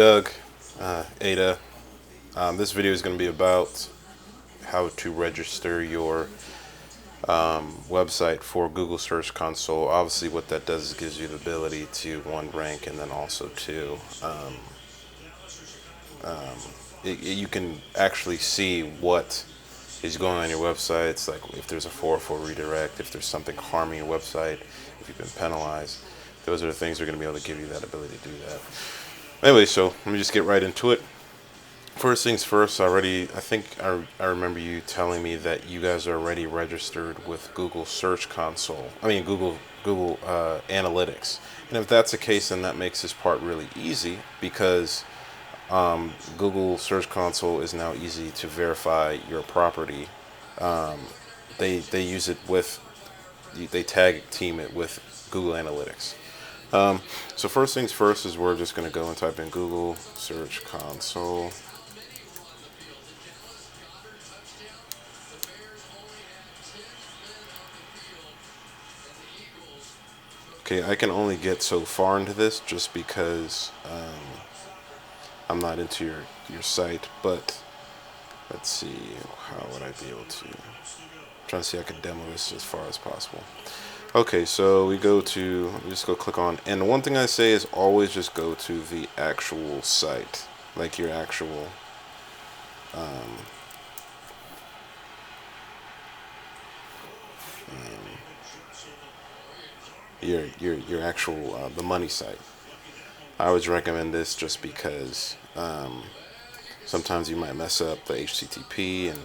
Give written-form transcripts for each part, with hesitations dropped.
Doug, Ada. This video is going to be about how to register your website for Google Search Console. Obviously, what that does is gives you the ability to one, rank, and then also two, you can actually see what is going on your website. It's like if there's a 404 redirect, if there's something harming your website, if you've been penalized. Those are the things that are going to be able to give you that ability to do that. Anyway, so let me just get right into it. First things first, I think I remember you telling me that you guys are already registered with Google Search Console. I mean, Google Analytics. And if that's the case, then that makes this part really easy because Google Search Console is now easy to verify your property. They use it with, they tag team it with Google Analytics. So first things first is we're just going to go and type in Google Search Console. Okay, I can only get so far into this just because I'm not into your site, but let's see, how would I be able to, I'm trying to see if I can demo this as far as possible. Okay, so we just go click on, and the one thing I say is always just go to the actual site, like your actual, your actual, the money site. I always recommend this just because sometimes you might mess up the HTTP and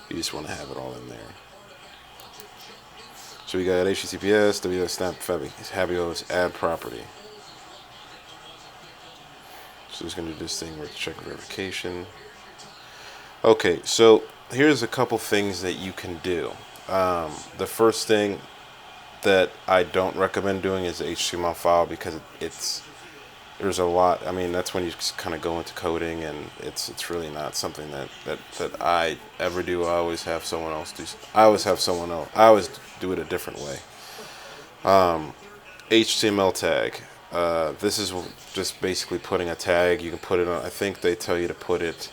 you just want to have it all in there. So we got HTTPS, www.snap Habios, add property. So it's going to do this thing where it's check verification. Okay, so here's a couple things that you can do. The first thing that I don't recommend doing is the HTML file because there's a lot. I mean, that's when you kind of go into coding, and it's really not something that I ever do. I always have someone else do. I always do it a different way. HTML tag. This is just basically putting a tag. You can put it on. I think they tell you to put it.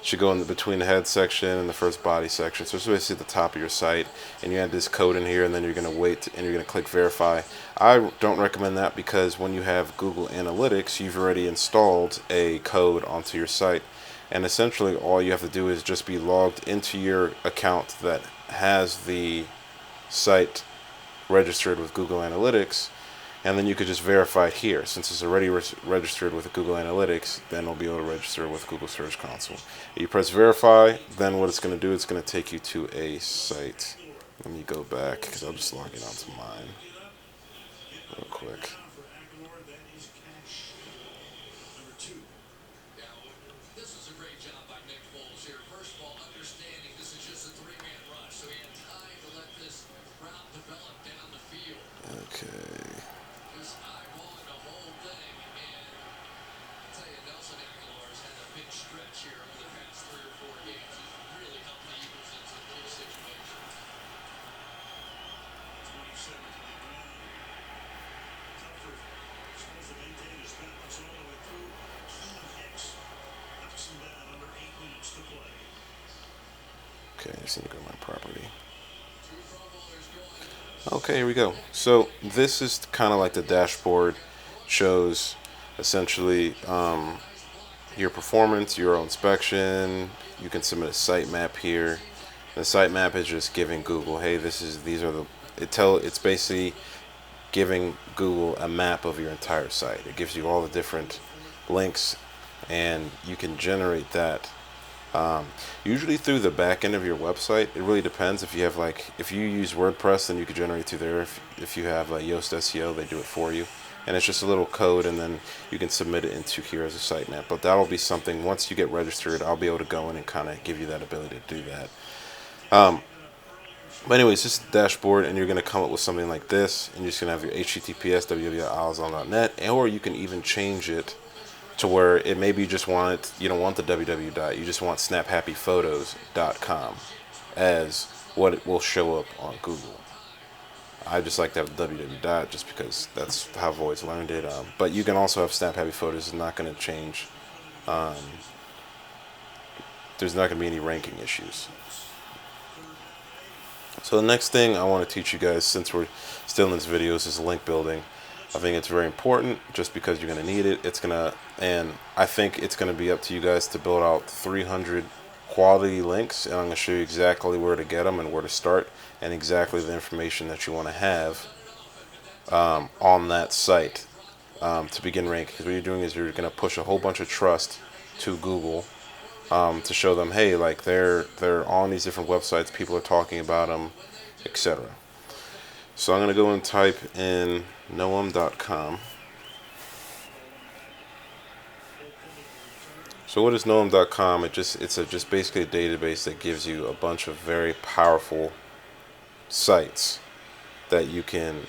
Should go in between the head section and the first body section. So it's basically at the top of your site, and you add this code in here, and then you're going to wait, and you're going to click verify. I don't recommend that because when you have Google Analytics, you've already installed a code onto your site, and essentially all you have to do is just be logged into your account that has the site registered with Google Analytics, and then you could just verify it here. Since it's already registered with Google Analytics, then it'll be able to register with Google Search Console. You press verify, then what it's going to do, it's going to take you to a site. Let me go back because I'm just logging onto mine real quick. Okay. Okay, I just need to go to my property. Okay, here we go. So this is kind of like the dashboard. Shows essentially your performance, your inspection. You can submit a sitemap here. The sitemap is just giving Google, hey, it's basically giving Google a map of your entire site. It gives you all the different links, and you can generate that usually through the back end of your website. It really depends. If you use WordPress, then you could generate through there. If you have Yoast SEO, they do it for you, and it's just a little code, and then you can submit it into here as a sitemap. But that'll be something, once you get registered, I'll be able to go in and kind of give you that ability to do that. But anyways, this is the dashboard, and you're going to come up with something like this, and you're just going to have your HTTPS www.alizon.net, or you can even change it to where it maybe you just want it, you don't want the www. You just want snaphappyphotos.com as what it will show up on Google. I just like to have the www dot just because that's how I've always learned it. But you can also have Snap Happy Photos. It's not going to change. There's not going to be any ranking issues. So the next thing I want to teach you guys, since we're still in this video, is link building. I think it's very important just because you're going to need it. And I think it's going to be up to you guys to build out 300 quality links, and I'm going to show you exactly where to get them and where to start, and exactly the information that you want to have on that site to begin ranking. Because what you're doing is you're going to push a whole bunch of trust to Google to show them, hey, like they're on these different websites, people are talking about them, etc. So I'm going to go and type in Noam.com. So what is Noam.com? It's just basically a database that gives you a bunch of very powerful sites that you can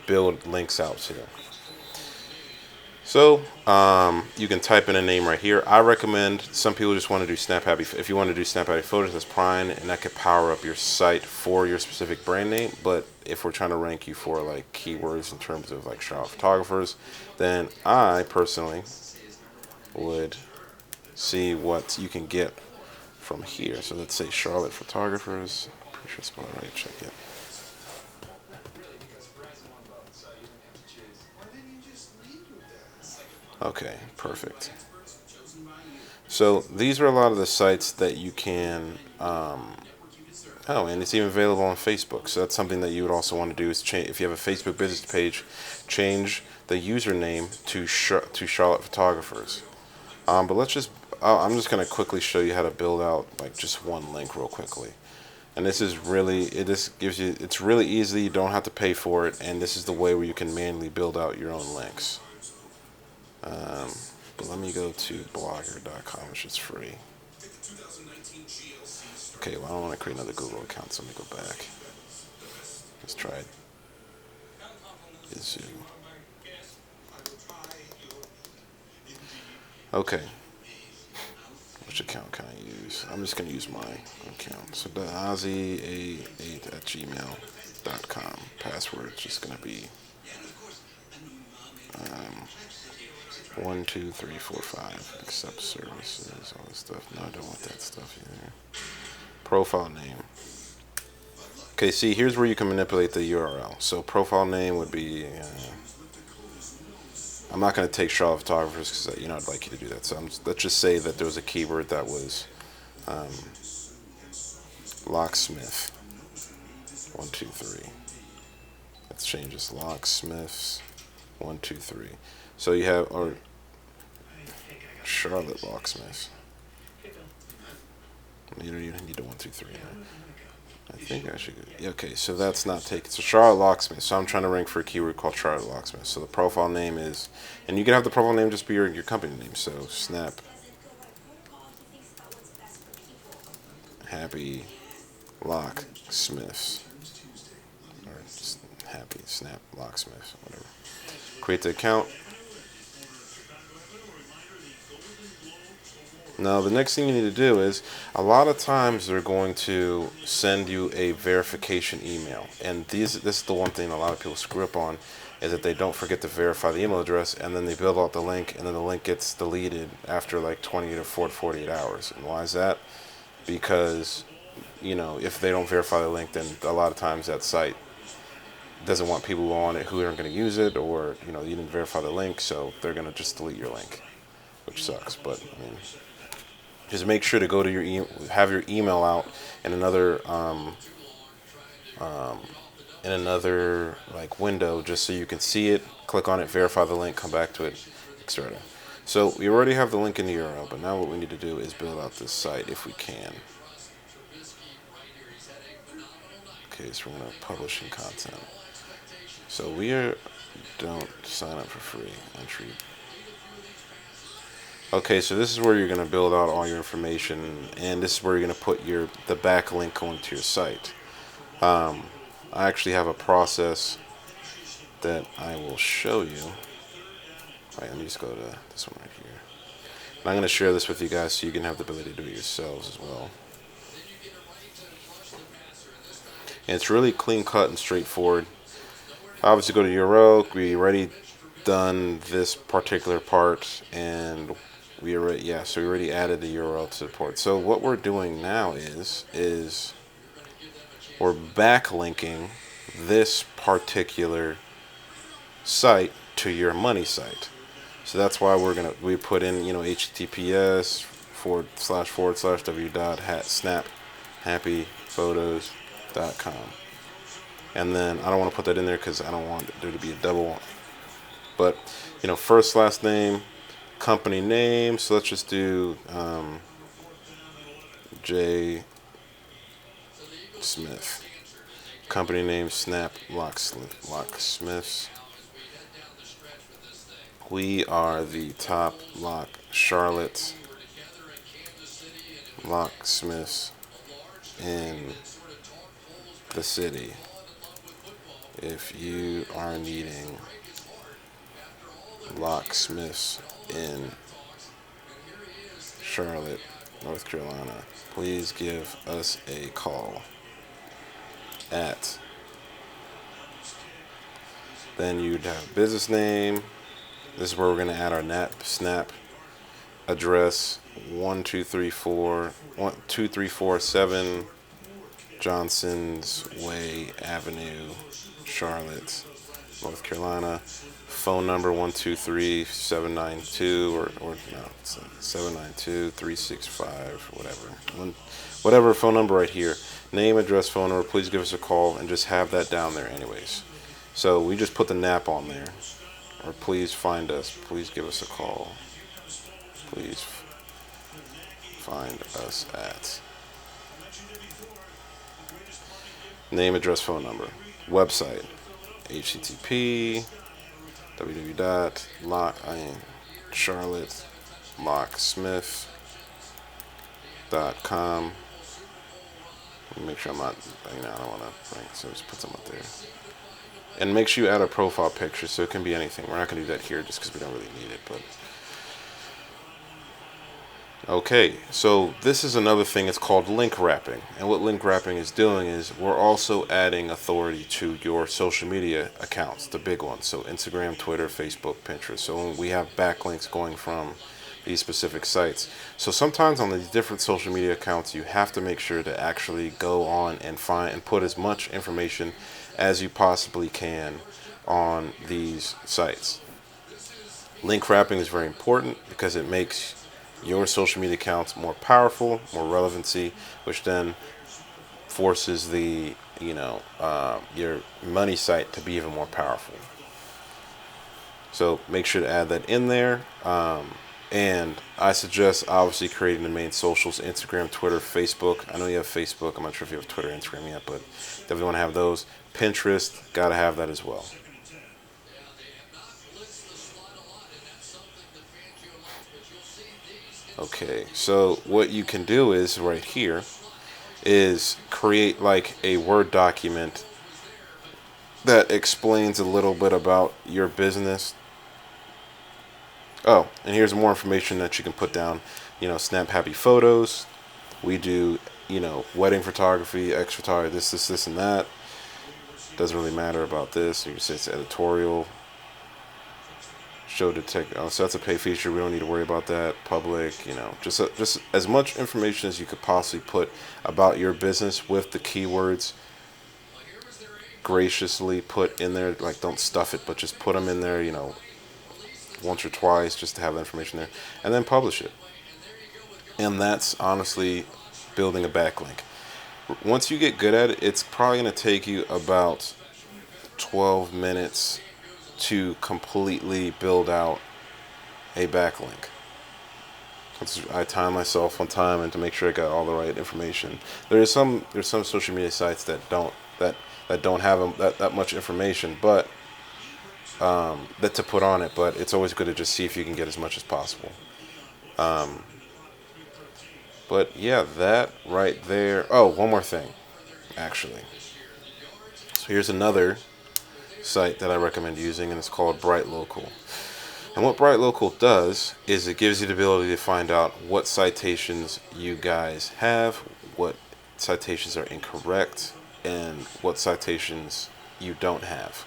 build links out to. So you can type in a name right here. I recommend, some people just want to do Snap Happy. If you want to do Snap Happy Photos, that's fine, and that could power up your site for your specific brand name. But if we're trying to rank you for like keywords in terms of like Charlotte photographers, then I personally would see what you can get from here. So let's say Charlotte photographers. Pretty sure it's spelled right. Check it. Okay, perfect. So these are a lot of the sites that you can. Oh, and it's even available on Facebook. So that's something that you would also want to do is change. If you have a Facebook business page, change the username to Charlotte Photographers. But let's just. I'm just gonna quickly show you how to build out like just one link real quickly. And this is really, it just gives you, it's really easy. You don't have to pay for it, and this is the way where you can manually build out your own links. But let me go to blogger.com, which is free. Okay, well, I don't want to create another Google account, so let me go back. Let's try it. Izoo. Okay. Which account can I use? I'm just going to use my account. So Dazi8 at gmail.com. Password is just going to be 1, 2, 3, 4, 5. Accept services, all this stuff. No, I don't want that stuff either. Profile name. Okay, see, here's where you can manipulate the URL. So profile name would be. I'm not going to take Charlotte photographers because I'd like you to do that. So let's just say that there was a keyword that was locksmith. 1, 2, 3. Let's change this. Locksmiths. 1, 2, 3. So you have Charlotte locksmiths. You don't even need a 1, 2, 3. I think I should. Okay, so that's not taken. So Charlotte locksmith. So I'm trying to rank for a keyword called Charlotte locksmith. So the profile name is, and you can have the profile name just be your company name. So Snap Happy Locksmiths, or just Happy Snap Locksmiths, whatever. Create the account. Now, the next thing you need to do is, a lot of times they're going to send you a verification email. And this is the one thing a lot of people screw up on, is that they don't forget to verify the email address, and then they build out the link, and then the link gets deleted after like 20 to 48 hours. And why is that? Because, if they don't verify the link, then a lot of times that site doesn't want people on it who aren't going to use it, or, you didn't verify the link, so they're going to just delete your link, which sucks. But, just make sure to go to have your email out in another like window, just so you can see it, click on it, verify the link, come back to it, etc. So we already have the link in the URL, but now what we need to do is build out this site if we can. Okay, so we're going to publishing content. So don't sign up for free entry. Okay, so this is where you're going to build out all your information, and this is where you're going to put the backlink onto your site. I actually have a process that I will show you. All right, let me just go to this one right here. And I'm going to share this with you guys so you can have the ability to do it yourselves as well. And it's really clean cut and straightforward. Obviously, go to URL. We already done this particular part, and so we already added the URL to the port. So what we're doing now is we're backlinking this particular site to your money site. So that's why we put in, https://w.snaphappyphotos.com. And then I don't want to put that in there because I don't want there to be a double. But, first, last name, company name. So let's just do J. Smith. Company name, Snap Locksmiths. We are the top Charlotte locksmiths in the city. If you are needing locksmiths in Charlotte, North Carolina, please give us a call at. Then you'd have business name. This is where we're going to add our Snap address: 2347 Johnson's Way Avenue, Charlotte, North Carolina. Phone number 123-792 or no, 792-365, whatever phone number right here. Name, address, phone number. Please give us a call and just have that down there anyways. So we just put the NAP on there. Or please find us. Please give us a call. Please find us at. Name, address, phone number. Website. HTTP charlottelocksmith.com. Make sure I'm not, I don't want to, so just put some up there. And make sure you add a profile picture, so it can be anything. We're not going to do that here just because we don't really need it, but. Okay, so this is another thing. It's called link wrapping. And what link wrapping is doing is we're also adding authority to your social media accounts, the big ones. So Instagram, Twitter, Facebook, Pinterest. So we have backlinks going from these specific sites. So sometimes on these different social media accounts, you have to make sure to actually go on and find and put as much information as you possibly can on these sites. Link wrapping is very important because it makes your social media accounts more powerful, more relevancy, which then forces the your money site to be even more powerful. So make sure to add that in there. And I suggest obviously creating the main socials: Instagram, Twitter, Facebook. I know you have Facebook. I'm not sure if you have Twitter, Instagram yet, but definitely want to have those. Pinterest, gotta have that as well. Okay, so what you can do is right here is create like a Word document that explains a little bit about your business. Oh, and here's more information that you can put down. Snap Happy Photos. We do, wedding photography, X photography, this, and that. Doesn't really matter about this. You can say it's editorial. Show detect. Oh, so that's a pay feature. We don't need to worry about that. Public. Just as much information as you could possibly put about your business with the keywords. Graciously put in there. Like, don't stuff it, but just put them in there. Once or twice, just to have the information there, and then publish it. And that's honestly building a backlink. Once you get good at it, it's probably going to take you about 12 minutes to completely build out a backlink. I time myself on time and to make sure I got all the right information. There's some social media sites that don't have that much information, but that to put on it. But it's always good to just see if you can get as much as possible. But yeah, that right there. Oh, one more thing, actually. So here's another site that I recommend using, and it's called Bright Local. And what Bright Local does is it gives you the ability to find out what citations you guys have, what citations are incorrect, and what citations you don't have.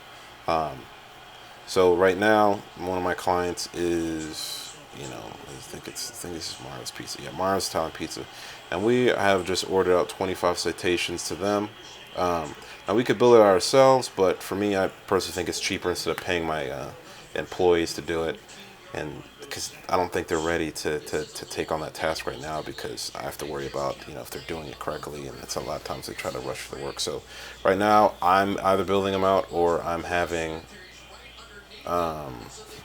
So right now, one of my clients is, I think this is Mara's Pizza. Yeah, Mara's Italian Pizza, and we have just ordered out 25 citations to them. Now we could build it ourselves, but for me, I personally think it's cheaper instead of paying my employees to do it, and because I don't think they're ready to take on that task right now, because I have to worry about if they're doing it correctly, and it's a lot of times they try to rush the work. So right now, I'm either building them out or I'm having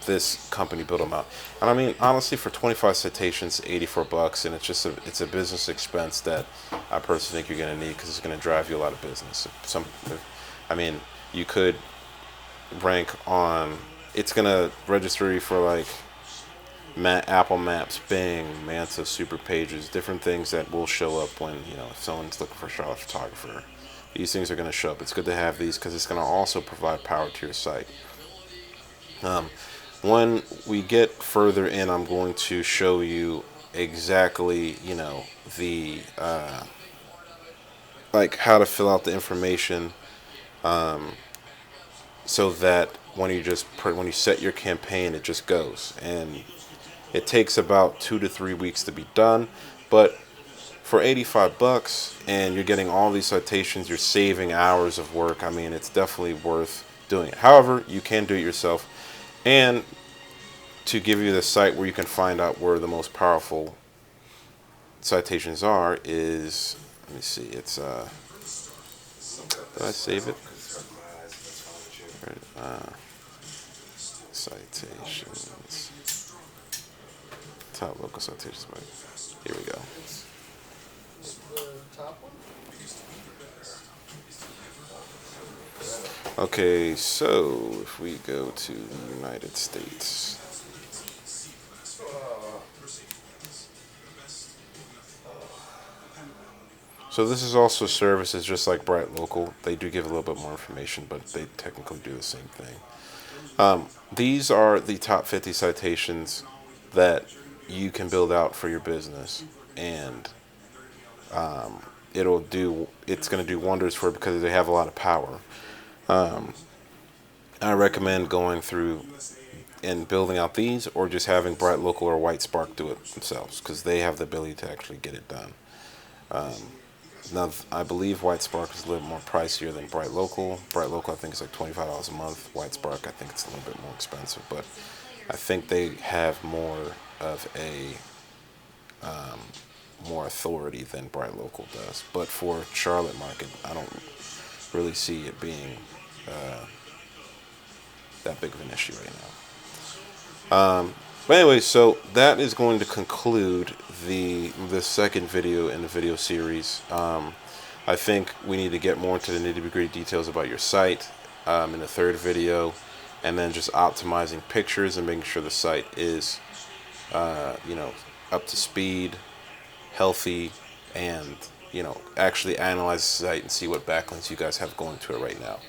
this company build them out. And I mean, honestly, for 25 citations, $84, and it's a business expense that I personally think you're going to need, because it's going to drive you a lot of business. I mean, you could rank on. It's going to register you for like Apple Maps, Bing, Manta, Super Pages, different things that will show up when if someone's looking for a Charlotte photographer. These things are going to show up. It's good to have these because it's going to also provide power to your site. When we get further in, I'm going to show you exactly, the like how to fill out the information, so that when you set your campaign, it just goes, and it takes about 2 to 3 weeks to be done. But for $85 and you're getting all these citations, you're saving hours of work. I mean, it's definitely worth doing it. However, you can do it yourself. And to give you the site where you can find out where the most powerful citations are is, let me see, it's did I save it? Citations, top local citations. Here we go. Okay, so if we go to the United States. So this is also services just like Bright Local. They do give a little bit more information, but they technically do the same thing. These are the top 50 citations that you can build out for your business, and it's going to do wonders for it because they have a lot of power. I recommend going through and building out these, or just having Bright Local or White Spark do it themselves, because they have the ability to actually get it done. Now, I believe White Spark is a little more pricier than Bright Local. Bright Local, I think, is like $25 a month. White Spark, I think it's a little bit more expensive, but I think they have more of a more authority than Bright Local does. But for Charlotte market, I don't really see it being that big of an issue right now. But anyway, so that is going to conclude the second video in the video series. I think we need to get more into the nitty-gritty details about your site in the third video, and then just optimizing pictures and making sure the site is up to speed, healthy, and actually analyze the site and see what backlinks you guys have going to it right now.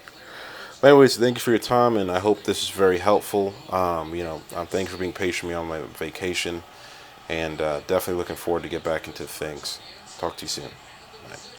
But anyways, thank you for your time, and I hope this is very helpful. Thanks for being patient with me on my vacation, and definitely looking forward to get back into things. Talk to you soon. Bye.